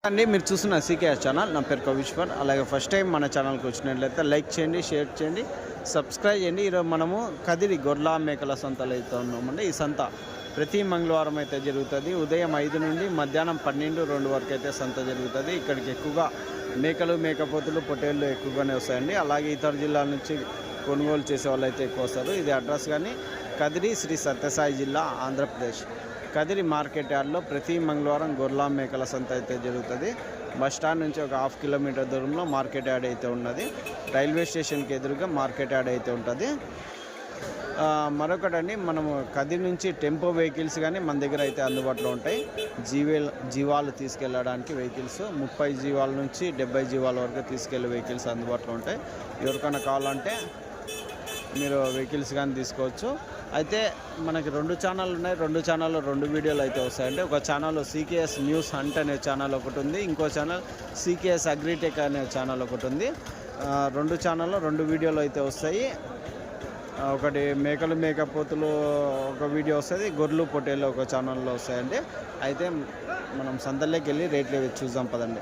అండి మీరు చూస్తున్న సీకేఎస్ ఛానల్. నా పేరు కవిశ్వర్. అలాగే ఫస్ట్ టైం మన ఛానల్కి వచ్చినట్లయితే లైక్ చేయండి, షేర్ చేయండి, సబ్స్క్రైబ్ చేయండి. ఈరోజు మనము కదిరి గొర్రెల మేకల సంతలో అయితే ఉన్నామండి. ఈ సంత ప్రతి మంగళవారం అయితే జరుగుతుంది. ఉదయం 5 నుండి మధ్యాహ్నం 12-2 వరకు అయితే సంత జరుగుతుంది. ఇక్కడికి ఎక్కువగా మేకలు, మేకపోతులు, పొట్టేళ్ళు ఎక్కువగానే వస్తాయండి. అలాగే ఇతర జిల్లాల నుంచి కొనుగోలు చేసే వాళ్ళు అయితే ఎక్కువ వస్తారు. ఇది అడ్రస్ కానీ కదిరి శ్రీ సత్యసాయి జిల్లా, ఆంధ్రప్రదేశ్. కదిరి మార్కెట్ యార్డ్లో ప్రతి మంగళవారం గొర్రెల మేకల సంత అయితే జరుగుతుంది. బస్ స్టాండ్ నుంచి ఒక 1/2 కిలోమీటర్ దూరంలో మార్కెట్ యార్డ్ అయితే ఉన్నది. రైల్వే స్టేషన్కి ఎదురుగా మార్కెట్ యార్డ్ అయితే ఉంటుంది. మరొకటండి, మనము కదిరి నుంచి టెంపో వెహికల్స్ కానీ మన దగ్గర అయితే అందుబాటులో ఉంటాయి. జీవాలు తీసుకెళ్ళడానికి వెహికల్స్ 30 జీవాల నుంచి 70 జీవాల వరకు తీసుకెళ్ళే వెహికల్స్ అందుబాటులో ఉంటాయి. ఎవరికైనా కావాలంటే మీరు వెహికల్స్ కానీ తీసుకోవచ్చు. అయితే మనకి 2 ఛానళ్ళు ఉన్నాయి. 2 ఛానల్లో 2 వీడియోలు అయితే వస్తాయండి. ఒక ఛానల్లో సీకేఎస్ న్యూస్ హంట్ అనే ఛానల్ ఒకటి ఉంది. ఇంకో ఛానల్ సీకేఎస్ అగ్రిటెక్ అనే ఛానల్ ఒకటి ఉంది. 2 ఛానల్లో 2 వీడియోలు అయితే వస్తాయి. ఒకటి మేకలు, మేకపోతులు ఒక వీడియో వస్తుంది. గొర్రెలు, పొట్టేళ్ళు ఒక ఛానల్లో వస్తాయండి. అయితే మనం సంతలోకి వెళ్ళి రేట్లు చూద్దాం పదండి.